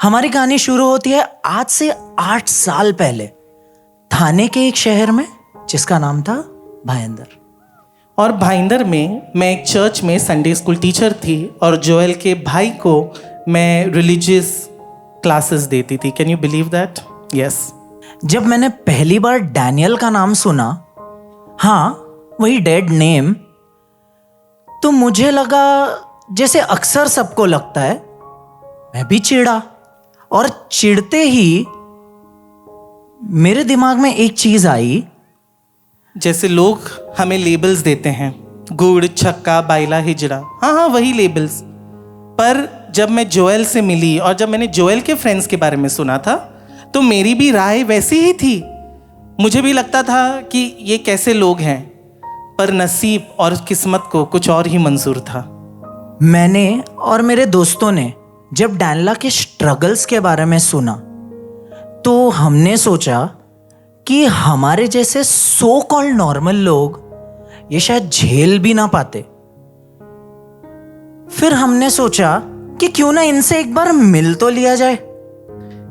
हमारी कहानी शुरू होती है आज से 8 साल पहले थाने के एक शहर में जिसका नाम था भाईंदर। और भाईंदर में मैं एक चर्च में संडे स्कूल टीचर थी और जोएल के भाई को मैं रिलीजियस क्लासेस देती थी। Can you believe that? Yes. जब मैंने पहली बार डैनियल का नाम सुना, हाँ वही डेड नेम, तो मुझे लगा जैसे अक्सर सबको लगता है, मैं भी चिढ़ा। और चिढ़ते ही मेरे दिमाग में एक चीज आई, जैसे लोग हमें लेबल्स देते हैं, गुड़, छक्का, बाइला, हिजड़ा, हाँ वही लेबल्स। पर जब मैं जोएल से मिली और जब मैंने जोएल के फ्रेंड्स के बारे में सुना था तो मेरी भी राय वैसी ही थी। मुझे भी लगता था कि ये कैसे लोग हैं, पर नसीब और किस्मत को कुछ और ही मंजूर था। मैंने और मेरे दोस्तों ने जब डैनियल के स्ट्रगल्स के बारे में सुना तो हमने सोचा कि हमारे जैसे सो कॉल्ड नॉर्मल लोग ये शायद झेल भी ना पाते। फिर हमने सोचा कि क्यों ना इनसे एक बार मिल तो लिया जाए।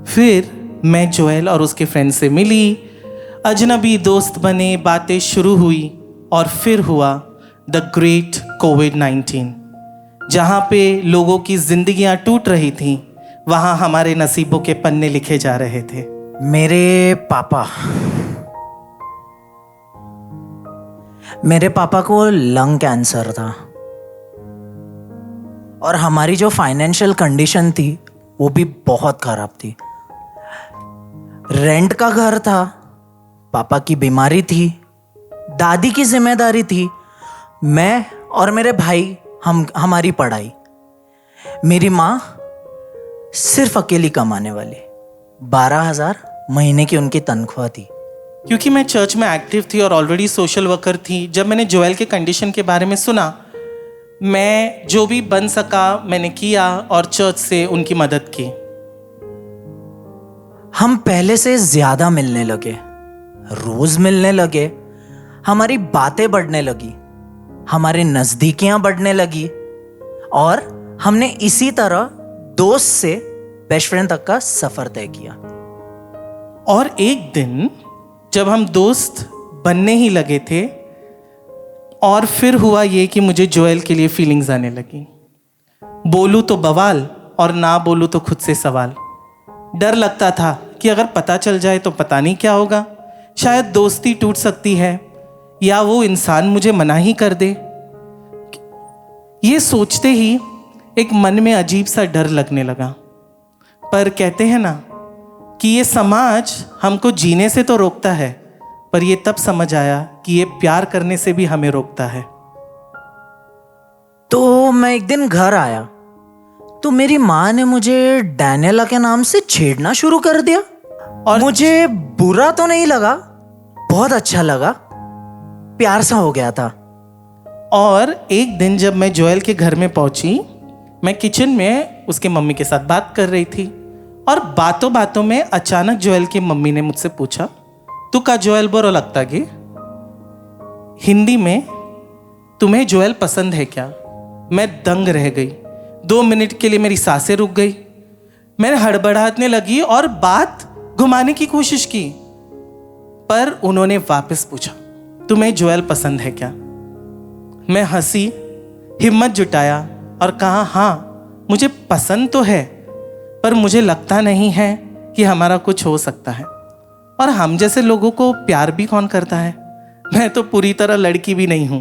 फिर मैं जोएल और उसके फ्रेंड से मिली, अजनबी दोस्त बने, बातें शुरू हुई और फिर हुआ द ग्रेट कोविड-19। जहाँ पे लोगों की जिंदगियां टूट रही थीं, वहाँ हमारे नसीबों के पन्ने लिखे जा रहे थे। मेरे पापा को लंग कैंसर था और हमारी जो फाइनेंशियल कंडीशन थी वो भी बहुत खराब थी। रेंट का घर था, पापा की बीमारी थी, दादी की जिम्मेदारी थी, मैं और मेरे भाई हमारी पढ़ाई। मेरी माँ सिर्फ अकेली कमाने वाली, 12,000 महीने की उनकी तनख्वाह थी। क्योंकि मैं चर्च में एक्टिव थी और ऑलरेडी सोशल वर्कर थी, जब मैंने जोएल के कंडीशन के बारे में सुना, मैं जो भी बन सका मैंने किया और चर्च से उनकी मदद की। हम पहले से ज्यादा मिलने लगे, रोज मिलने लगे, हमारी बातें बढ़ने लगी, हमारी नजदीकियां बढ़ने लगी और हमने इसी तरह दोस्त से बेस्ट फ्रेंड तक का सफर तय किया। और एक दिन जब हम दोस्त बनने ही लगे थे और फिर हुआ ये कि मुझे जोएल के लिए फीलिंग्स आने लगी। बोलूं तो बवाल और ना बोलूं तो खुद से सवाल। डर लगता था कि अगर पता चल जाए तो पता नहीं क्या होगा, शायद दोस्ती टूट सकती है या वो इंसान मुझे मना ही कर दे। ये सोचते ही एक मन में अजीब सा डर लगने लगा। पर कहते हैं ना कि ये समाज हमको जीने से तो रोकता है, पर ये तब समझ आया कि ये प्यार करने से भी हमें रोकता है। तो मैं एक दिन घर आया तो मेरी माँ ने मुझे डैनियल के नाम से छेड़ना शुरू कर दिया और मुझे बुरा तो नहीं लगा, बहुत अच्छा लगा, प्यार सा हो गया था। और एक दिन जब मैं जोएल के घर में पहुंची, मैं किचन में उसके मम्मी के साथ बात कर रही थी और बातों बातों में अचानक जोएल की मम्मी ने मुझसे पूछा, तू का जोएल बोरो लगता गे? हिंदी में, तुम्हें जोएल पसंद है क्या? मैं दंग रह गई। 2 मिनट के लिए मेरी सांसें रुक गई। मैंने हड़बड़ाने लगी और बात घुमाने की कोशिश की, पर उन्होंने वापस पूछा, तुम्हें जोएल पसंद है क्या? मैं हंसी, हिम्मत जुटाया और कहा, हाँ मुझे पसंद तो है, पर मुझे लगता नहीं है कि हमारा कुछ हो सकता है। और हम जैसे लोगों को प्यार भी कौन करता है? मैं तो पूरी तरह लड़की भी नहीं हूं।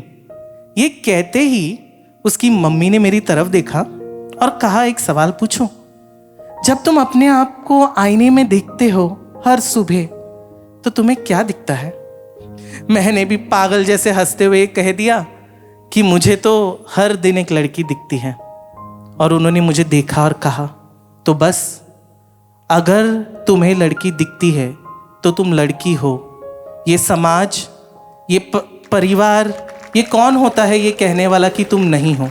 ये कहते ही उसकी मम्मी ने मेरी तरफ देखा और कहा, एक सवाल पूछूं? जब तुम अपने आप को आईने में देखते हो हर सुबह तो तुम्हें क्या दिखता है? मैंने भी पागल जैसे हंसते हुए कह दिया कि मुझे तो हर दिन एक लड़की दिखती है। और उन्होंने मुझे देखा और कहा, तो बस अगर तुम्हें लड़की दिखती है तो तुम लड़की हो। ये समाज, ये परिवार, ये कौन होता है ये कहने वाला कि तुम नहीं हो?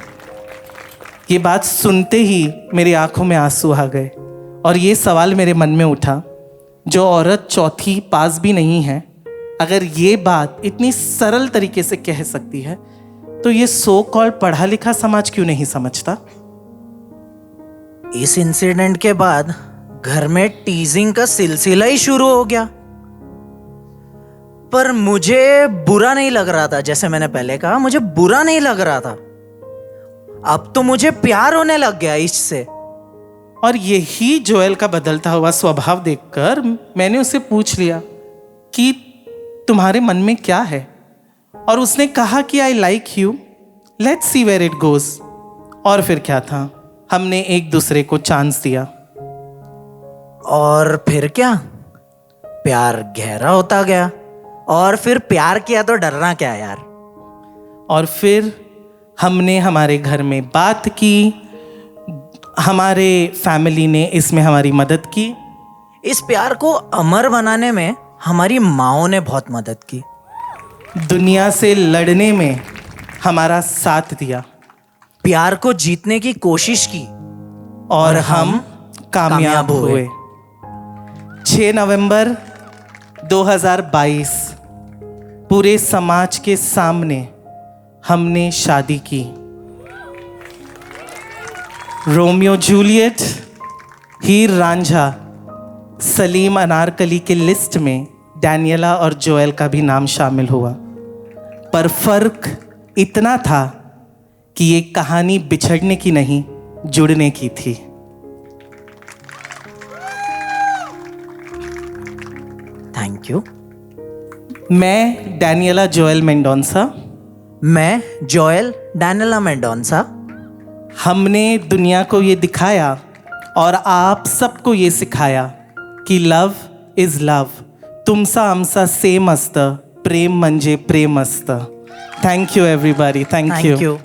ये बात सुनते ही मेरी आंखों में आंसू आ गए और ये सवाल मेरे मन में उठा, जो औरत चौथी पास भी नहीं है, अगर ये बात इतनी सरल तरीके से कह सकती है तो ये सो कॉल्ड पढ़ा लिखा समाज क्यों नहीं समझता? इस इंसिडेंट के बाद घर में टीजिंग का सिलसिला ही शुरू हो गया। पर मुझे बुरा नहीं लग रहा था, जैसे मैंने पहले कहा, मुझे बुरा नहीं लग रहा था। अब तो मुझे प्यार होने लग गया इससे। और यही जोएल का बदलता हुआ स्वभाव देखकर मैंने उससे पूछ लिया कि तुम्हारे मन में क्या है, और उसने कहा कि I like you, let's see where it goes. और फिर क्या था, हमने एक दूसरे को चांस दिया। और फिर क्या, प्यार गहरा होता गया। और फिर प्यार किया तो डरना क्या यार। और फिर हमने हमारे घर में बात की, हमारे फैमिली ने इसमें हमारी मदद की। इस प्यार को अमर बनाने में हमारी माँओं ने बहुत मदद की। दुनिया से लड़ने में हमारा साथ दिया। प्यार को जीतने की कोशिश की और हम कामयाब हुए। 6 नवंबर 2022 पूरे समाज के सामने हमने शादी की। रोमियो जूलियट, हीर रांझा, सलीम अनारकली के लिस्ट में डैनियला और जोएल का भी नाम शामिल हुआ। पर फर्क इतना था कि ये कहानी बिछड़ने की नहीं, जुड़ने की थी। Thank you. मैं डैनियला जोएल मेंडोंसा। मैं जोएल डैनियला मेंडोंसा। हमने दुनिया को ये दिखाया और आप सबको ये सिखाया की लव इज लव, तुमचा आमचा सेम असतं, प्रेम म्हणजे प्रेम असतं। Thank you everybody, thank thank you. You.